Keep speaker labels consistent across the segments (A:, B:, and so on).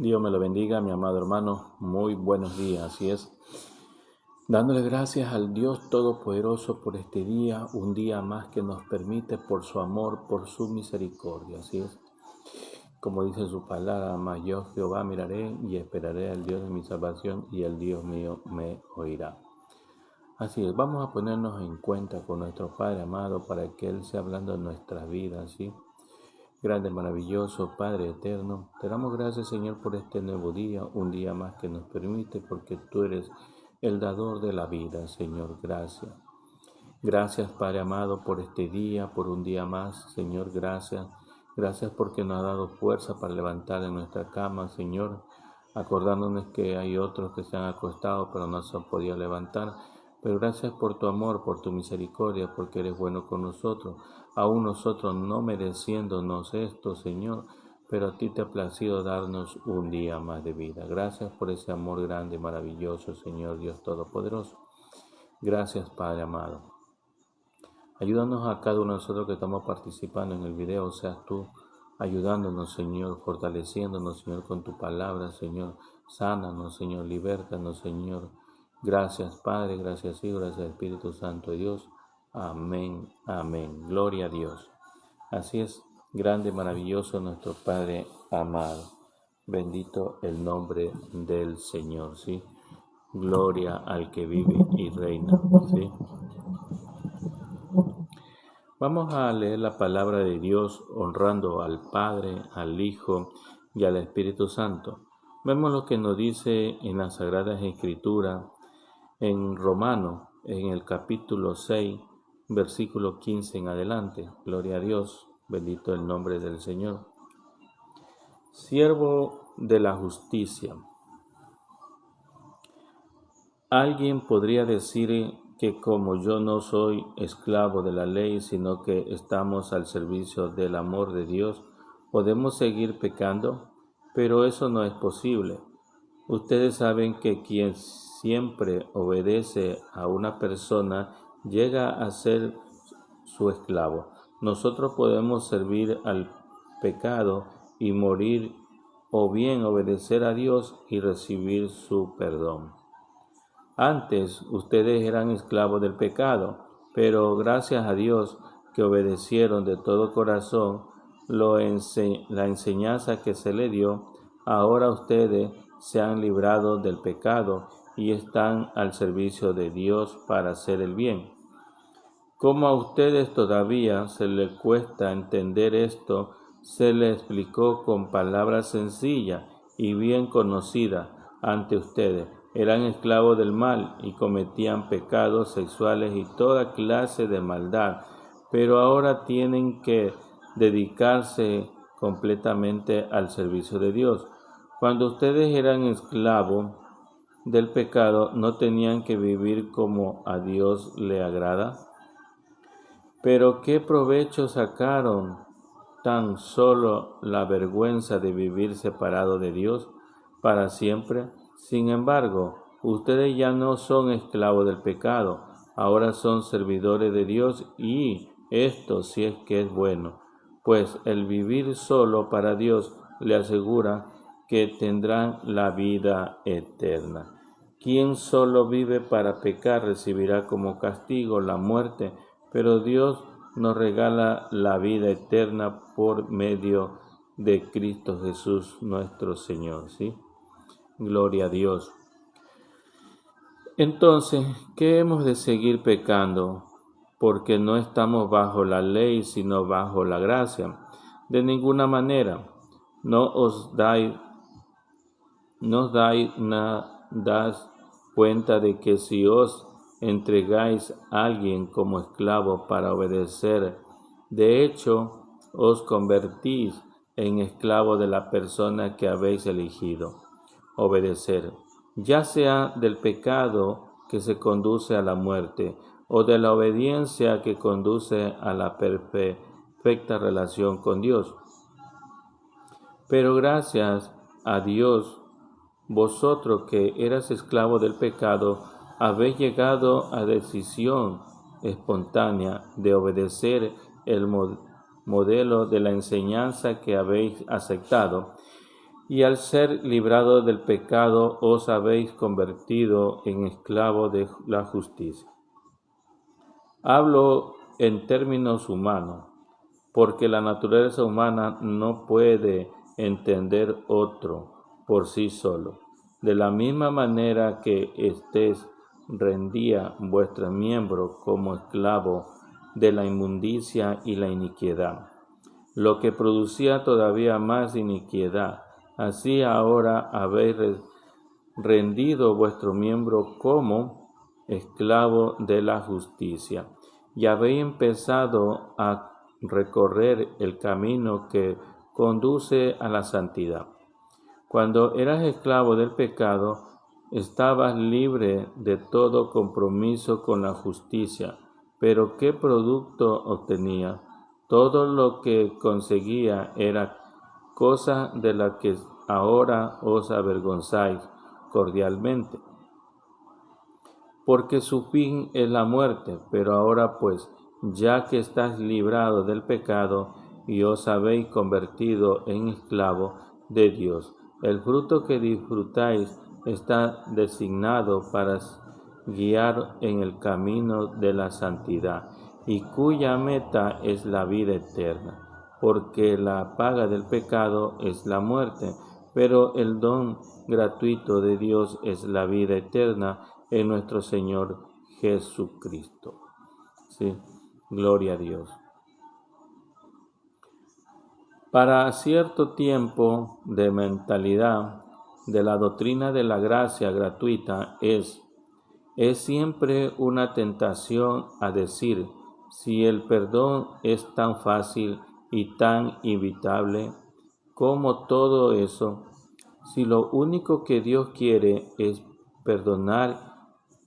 A: Dios me lo bendiga, mi amado hermano. Muy buenos días, así es. Dándole gracias al Dios Todopoderoso por este día, un día más que nos permite por su amor, por su misericordia, así es. Como dice su palabra, mas yo Jehová miraré y esperaré al Dios de mi salvación y el Dios mío me oirá. Así es, vamos a ponernos en cuenta con nuestro Padre amado para que Él sea hablando en nuestras vidas, ¿sí? Grande, maravilloso, Padre eterno, te damos gracias, Señor, por este nuevo día, un día más que nos permite, porque tú eres el dador de la vida, Señor, gracias. Gracias, Padre amado, por este día, por un día más, Señor, gracias. Gracias porque nos ha dado fuerza para levantar en nuestra cama, Señor, acordándonos que hay otros que se han acostado pero no se han podido levantar. Pero gracias por tu amor, por tu misericordia, porque eres bueno con nosotros, aún nosotros no mereciéndonos esto, Señor, pero a ti te ha placido darnos un día más de vida. Gracias por ese amor grande y maravilloso, Señor Dios Todopoderoso. Gracias, Padre amado. Ayúdanos a cada uno de nosotros que estamos participando en el video, seas tú ayudándonos, Señor, fortaleciéndonos, Señor, con tu palabra, Señor. Sánanos, Señor, libértanos, Señor. Gracias, Padre, gracias, Hijo, gracias, Espíritu Santo de Dios. Amén, amén. Gloria a Dios. Así es, grande, maravilloso nuestro Padre amado. Bendito el nombre del Señor, ¿sí? Gloria al que vive y reina, ¿sí? Vamos a leer la palabra de Dios honrando al Padre, al Hijo y al Espíritu Santo. Vemos lo que nos dice en las Sagradas Escrituras, en Romanos, en el capítulo 6, versículo 15 en adelante. Gloria a Dios, bendito el nombre del Señor. Siervo de la justicia. Alguien podría decir que como yo no soy esclavo de la ley, sino que estamos al servicio del amor de Dios, podemos seguir pecando, pero eso no es posible. Ustedes saben que quien siempre obedece a una persona llega a ser su esclavo. Nosotros podemos servir al pecado y morir, o bien obedecer a Dios y recibir su perdón. Antes ustedes eran esclavos del pecado, pero gracias a Dios que obedecieron de todo corazón la enseñanza que se le dio, ahora ustedes se han librado del pecado y están al servicio de Dios para hacer el bien. Como a ustedes todavía se les cuesta entender esto, se les explicó con palabras sencillas y bien conocidas ante ustedes. Eran esclavos del mal y cometían pecados sexuales y toda clase de maldad, pero ahora tienen que dedicarse completamente al servicio de Dios. Cuando ustedes eran esclavos del pecado, no tenían que vivir como a Dios le agrada. Pero ¿qué provecho sacaron? Tan solo la vergüenza de vivir separado de Dios para siempre. Sin embargo, ustedes ya no son esclavos del pecado, ahora son servidores de Dios, y esto sí es que es bueno, pues el vivir solo para Dios le asegura que tendrán la vida eterna. Quien solo vive para pecar recibirá como castigo la muerte, pero Dios nos regala la vida eterna por medio de Cristo Jesús nuestro Señor, ¿sí? Gloria a Dios. Entonces, ¿qué hemos de seguir pecando? Porque no estamos bajo la ley, sino bajo la gracia. De ninguna manera, no os dais cuenta de que si os entregáis a alguien como esclavo para obedecer, de hecho os convertís en esclavo de la persona que habéis elegido obedecer, ya sea del pecado que se conduce a la muerte o de la obediencia que conduce a la perfecta relación con Dios. Pero gracias a Dios, vosotros que eras esclavos del pecado, habéis llegado a decisión espontánea de obedecer el modelo de la enseñanza que habéis aceptado. y al ser librado del pecado os habéis convertido en esclavos de la justicia. Hablo en términos humanos, porque la naturaleza humana no puede entender otro por sí solo. De la misma manera que estés rendía vuestros miembros como esclavos de la inmundicia y la iniquidad, lo que producía todavía más iniquidad. Así ahora habéis rendido vuestro miembro como esclavo de la justicia, y habéis empezado a recorrer el camino que conduce a la santidad. Cuando eras esclavo del pecado, estabas libre de todo compromiso con la justicia, pero ¿qué producto obtenía? Todo lo que conseguía era cosa de la que ahora os avergonzáis cordialmente, porque su fin es la muerte. Pero ahora pues, ya que estáis librado del pecado y os habéis convertido en esclavo de Dios, el fruto que disfrutáis está designado para guiar en el camino de la santidad, y cuya meta es la vida eterna, porque la paga del pecado es la muerte, pero el don gratuito de Dios es la vida eterna en nuestro Señor Jesucristo. Sí, gloria a Dios. Para cierto tiempo de mentalidad de la doctrina de la gracia gratuita es siempre una tentación a decir, si el perdón es tan fácil y tan inevitable como todo eso, si lo único que Dios quiere es perdonar,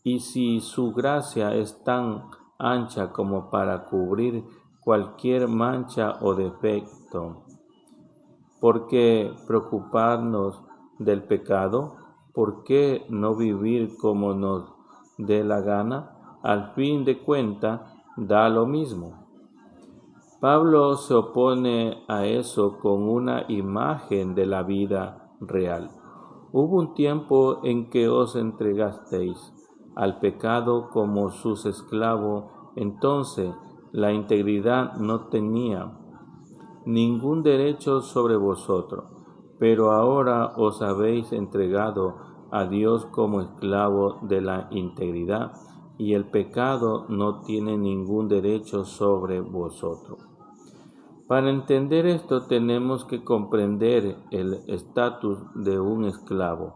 A: y si su gracia es tan ancha como para cubrir cualquier mancha o defecto, ¿por qué preocuparnos del pecado? ¿Por qué no vivir como nos dé la gana? Al fin de cuentas, da lo mismo. Pablo se opone a eso con una imagen de la vida real. Hubo un tiempo en que os entregasteis al pecado como sus esclavos. Entonces la integridad no tenía ningún derecho sobre vosotros, pero ahora os habéis entregado a Dios como esclavo de la integridad, y el pecado no tiene ningún derecho sobre vosotros. Para entender esto tenemos que comprender el estatus de un esclavo.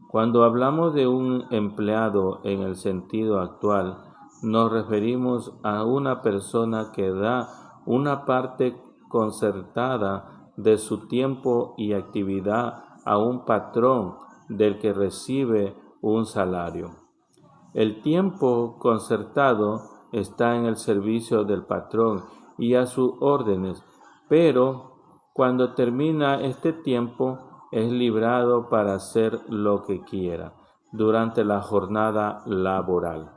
A: Cuando hablamos de un empleado en el sentido actual, nos referimos a una persona que da una parte concertada de su tiempo y actividad a un patrón del que recibe un salario. El tiempo concertado está en el servicio del patrón y a sus órdenes, pero cuando termina este tiempo es librado para hacer lo que quiera durante la jornada laboral.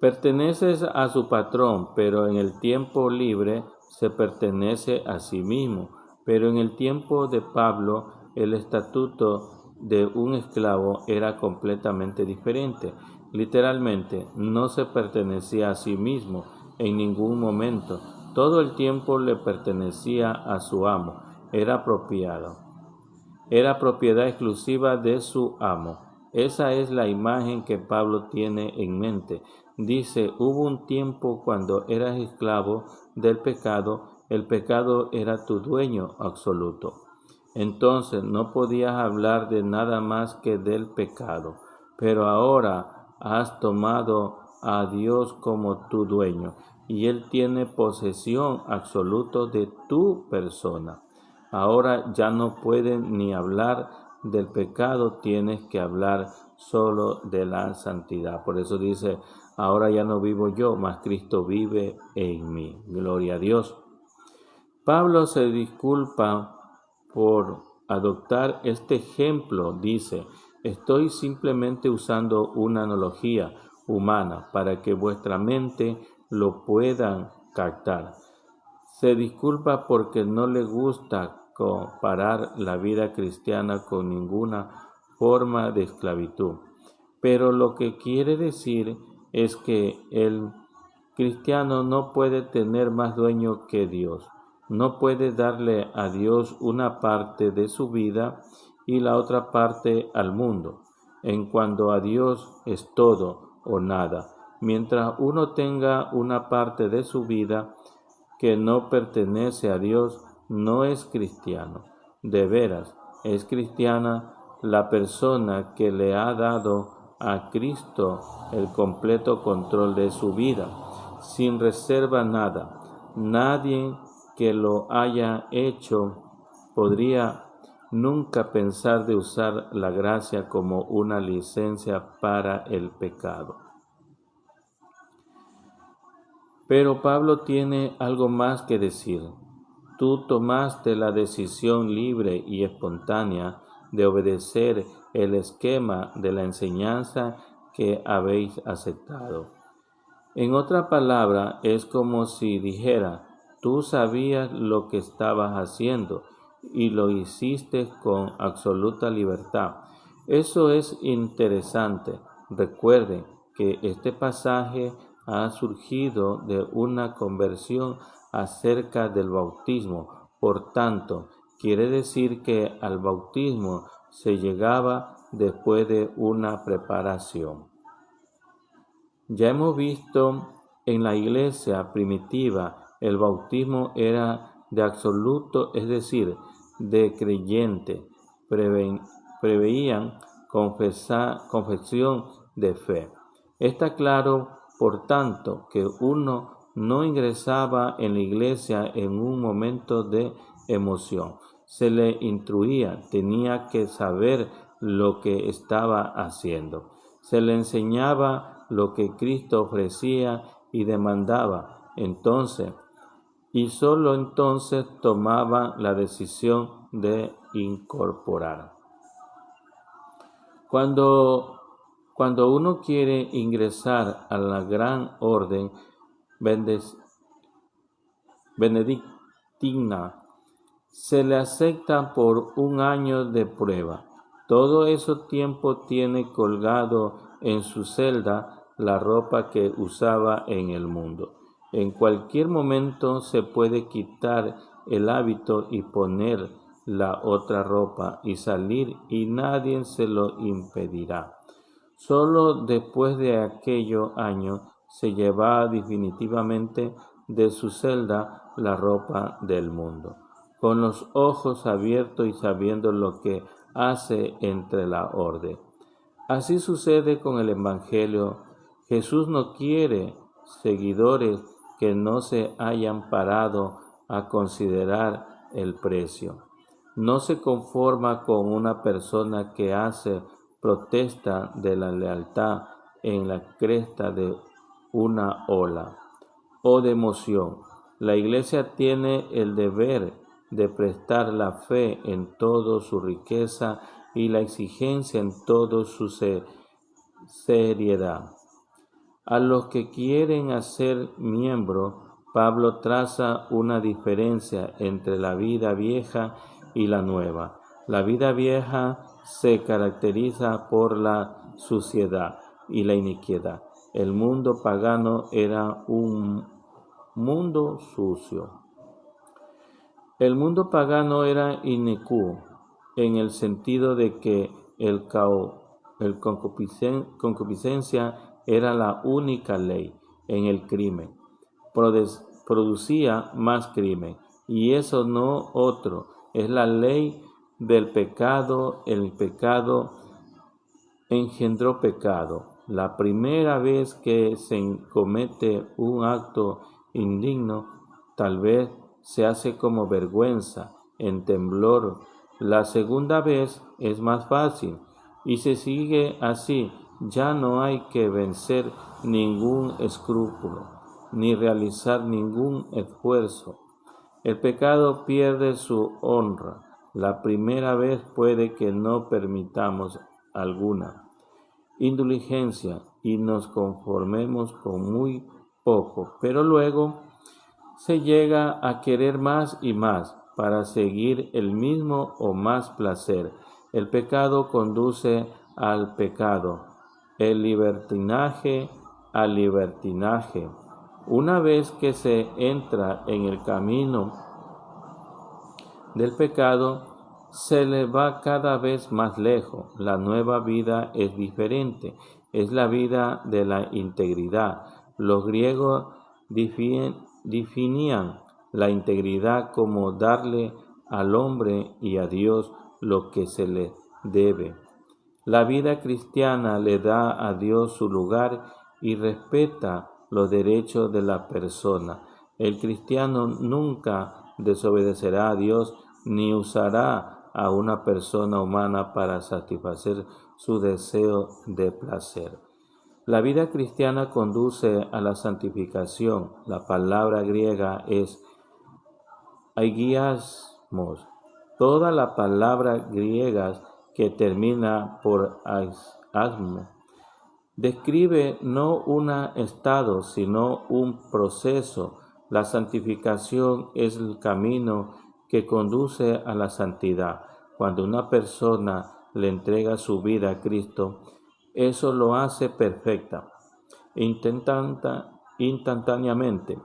A: Perteneces a su patrón, pero en el tiempo libre se pertenece a sí mismo. Pero en el tiempo de Pablo, el estatuto de un esclavo era completamente diferente. Literalmente, no se pertenecía a sí mismo en ningún momento. Todo el tiempo le pertenecía a su amo. Era propiedad exclusiva de su amo. Esa es la imagen que Pablo tiene en mente. Dice, hubo un tiempo cuando eras esclavo del pecado, el pecado era tu dueño absoluto. Entonces no podías hablar de nada más que del pecado, pero ahora has tomado a Dios como tu dueño y Él tiene posesión absoluta de tu persona. Ahora ya no puedes ni hablar del pecado, tienes que hablar solo de la santidad. Por eso dice, ahora ya no vivo yo, mas Cristo vive en mí. Gloria a Dios. Pablo se disculpa por adoptar este ejemplo. Dice, estoy simplemente usando una analogía humana para que vuestra mente lo pueda captar. Se disculpa porque no le gusta comparar la vida cristiana con ninguna forma de esclavitud, pero lo que quiere decir es que el cristiano no puede tener más dueño que Dios. No puede darle a Dios una parte de su vida y la otra parte al mundo. En cuanto a Dios es todo o nada. Mientras uno tenga una parte de su vida que no pertenece a Dios, no es cristiano. De veras, es cristiana la persona que le ha dado a Cristo el completo control de su vida, sin reserva nada. Nadie que lo haya hecho podría nunca pensar de usar la gracia como una licencia para el pecado. Pero Pablo tiene algo más que decir. Tú tomaste la decisión libre y espontánea de obedecer el esquema de la enseñanza que habéis aceptado. En otra palabra, es como si dijera, tú sabías lo que estabas haciendo y lo hiciste con absoluta libertad. Eso es interesante. Recuerden que este pasaje ha surgido de una conversión acerca del bautismo. Por tanto, quiere decir que al bautismo se llegaba después de una preparación. Ya hemos visto en la iglesia primitiva, el bautismo era de absoluto, es decir, de creyente. Preveían confesión de fe. Está claro, por tanto, que uno no ingresaba en la iglesia en un momento de emoción. Se le instruía, tenía que saber lo que estaba haciendo. Se le enseñaba lo que Cristo ofrecía y demandaba. Entonces, y solo entonces tomaba la decisión de incorporar. Cuando uno quiere ingresar a la gran orden benedictina, se le acepta por un año de prueba. Todo ese tiempo tiene colgado en su celda la ropa que usaba en el mundo. En cualquier momento se puede quitar el hábito y poner la otra ropa y salir, y nadie se lo impedirá. Solo después de aquellos años se lleva definitivamente de su celda la ropa del mundo, con los ojos abiertos y sabiendo lo que hace entre la orden. Así sucede con el Evangelio. Jesús no quiere seguidores que no se hayan parado a considerar el precio. No se conforma con una persona que hace protesta de la lealtad en la cresta de una ola o de emoción. La Iglesia tiene el deber de prestar la fe en toda su riqueza y la exigencia en toda su seriedad. A los que quieren hacer miembros, Pablo traza una diferencia entre la vida vieja y la nueva. La vida vieja se caracteriza por la suciedad y la iniquidad. El mundo pagano era un mundo sucio. El mundo pagano era inicuo en el sentido de que el concupiscencia era la única ley en el crimen. Producía más crimen, y eso no otro, es la ley del pecado. El pecado engendró pecado. La primera vez que se comete un acto indigno, tal vez se hace como vergüenza, en temblor. La segunda vez es más fácil, y se sigue así. Ya no hay que vencer ningún escrúpulo, ni realizar ningún esfuerzo. El pecado pierde su honra. La primera vez puede que no permitamos alguna indulgencia y nos conformemos con muy poco, pero luego se llega a querer más y más. para seguir el mismo o más placer. El pecado conduce al pecado, el libertinaje al libertinaje. Una vez que se entra en el camino del pecado, se le va cada vez más lejos. La nueva vida es diferente, es la vida de la integridad. Los griegos definían la integridad como darle al hombre y a Dios lo que se le debe. La vida cristiana le da a Dios su lugar y respeta los derechos de la persona. El cristiano nunca desobedecerá a Dios ni usará a una persona humana para satisfacer su deseo de placer. La vida cristiana conduce a la santificación. La palabra griega es agiasmos. Toda la palabra griega que termina por asmo describe no un estado, sino un proceso. La santificación es el camino que conduce a la santidad. Cuando una persona le entrega su vida a Cristo, eso lo hace perfecta, instantáneamente.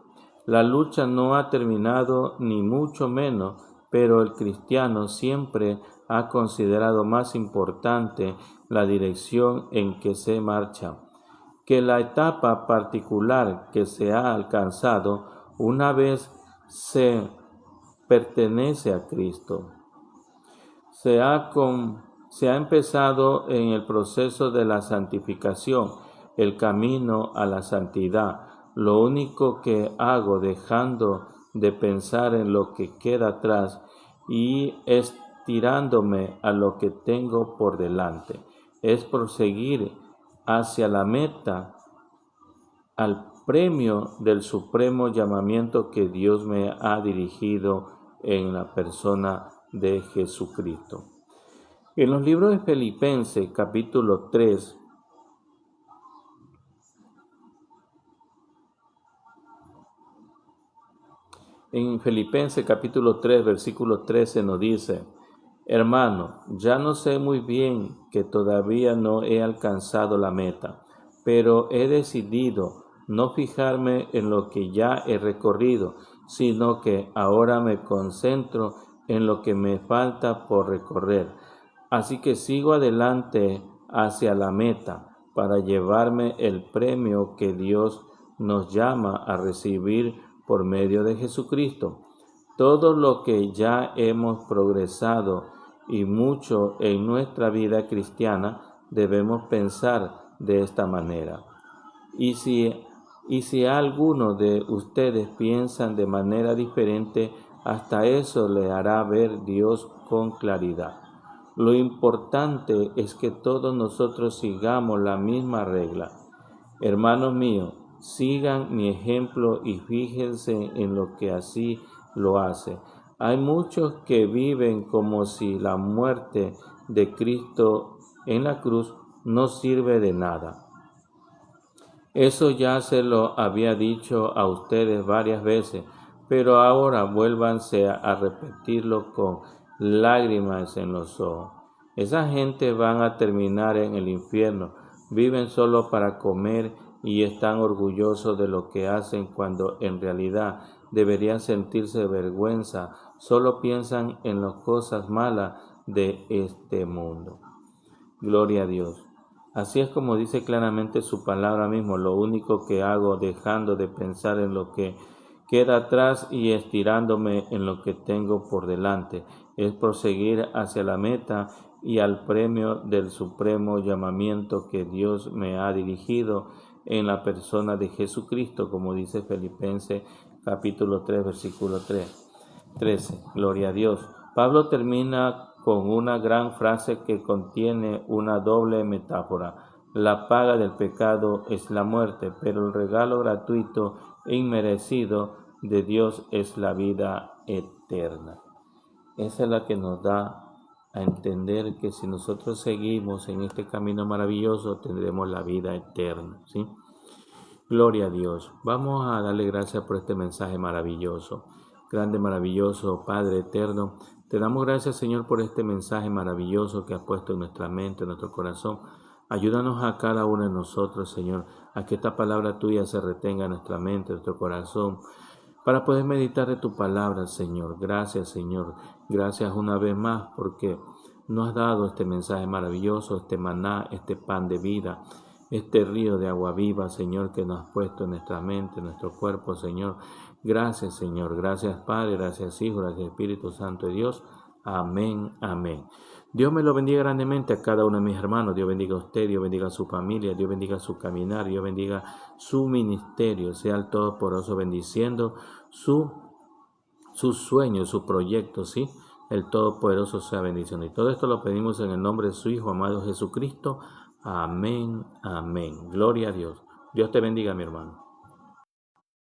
A: La lucha no ha terminado, ni mucho menos, pero el cristiano siempre ha considerado más importante la dirección en que se marcha que la etapa particular que se ha alcanzado una vez se pertenece a Cristo. Se ha empezado en el proceso de la santificación, el camino a la santidad. Lo único que hago dejando de pensar en lo que queda atrás y estirándome a lo que tengo por delante, es proseguir hacia la meta, al premio del supremo llamamiento que Dios me ha dirigido en la persona de Jesucristo. En los libros de Filipenses, capítulo 3, en Filipenses capítulo 3, versículo 13 nos dice: hermano, ya no sé muy bien que todavía no he alcanzado la meta, pero he decidido no fijarme en lo que ya he recorrido, sino que ahora me concentro en lo que me falta por recorrer. Así que sigo adelante hacia la meta para llevarme el premio que Dios nos llama a recibir por medio de Jesucristo. Todo lo que ya hemos progresado y mucho en nuestra vida cristiana, debemos pensar de esta manera. Y si alguno de ustedes piensan de manera diferente, hasta eso le hará ver Dios con claridad. Lo importante es que todos nosotros sigamos la misma regla. Hermanos míos, sigan mi ejemplo y fíjense en lo que así lo hace. Hay muchos que viven como si la muerte de Cristo en la cruz no sirve de nada. Eso ya se lo había dicho a ustedes varias veces, pero ahora vuélvanse a repetirlo con lágrimas en los ojos. Esa gente van a terminar en el infierno, viven solo para comer y están orgullosos de lo que hacen cuando en realidad deberían sentirse vergüenza, solo piensan en las cosas malas de este mundo. Gloria a Dios. Así es como dice claramente su palabra mismo: lo único que hago dejando de pensar en lo que queda atrás y estirándome en lo que tengo por delante, es proseguir hacia la meta y al premio del supremo llamamiento que Dios me ha dirigido en la persona de Jesucristo, como dice Filipenses capítulo 3, versículo 13. Gloria a Dios. Pablo termina con una gran frase que contiene una doble metáfora. La paga del pecado es la muerte, pero el regalo gratuito e inmerecido de Dios es la vida eterna. Esa es la que nos da a entender que si nosotros seguimos en este camino maravilloso, tendremos la vida eterna, ¿sí? Gloria a Dios. Vamos a darle gracias por este mensaje maravilloso. grande, maravilloso, Padre eterno. Te damos gracias, Señor, por este mensaje maravilloso que has puesto en nuestra mente, en nuestro corazón. Ayúdanos a cada uno de nosotros, Señor, a que esta palabra tuya se retenga en nuestra mente, en nuestro corazón, para poder meditar de tu palabra, Señor. Gracias, Señor. Gracias una vez más porque nos has dado este mensaje maravilloso, este maná, este pan de vida, este río de agua viva, Señor, que nos has puesto en nuestra mente, en nuestro cuerpo, Señor. Gracias, Señor. Gracias, Padre. Gracias, Hijo. Gracias, Espíritu Santo de Dios. Amén. Amén. Dios me lo bendiga grandemente a cada uno de mis hermanos. Dios bendiga a usted, Dios bendiga a su familia, Dios bendiga su caminar, Dios bendiga su ministerio. Sea el Todopoderoso bendiciendo sus sueños, sus proyectos, ¿sí? El Todopoderoso sea bendición. Y todo esto lo pedimos en el nombre de su Hijo amado Jesucristo. Amén, amén. Gloria a Dios. Dios te bendiga, mi hermano.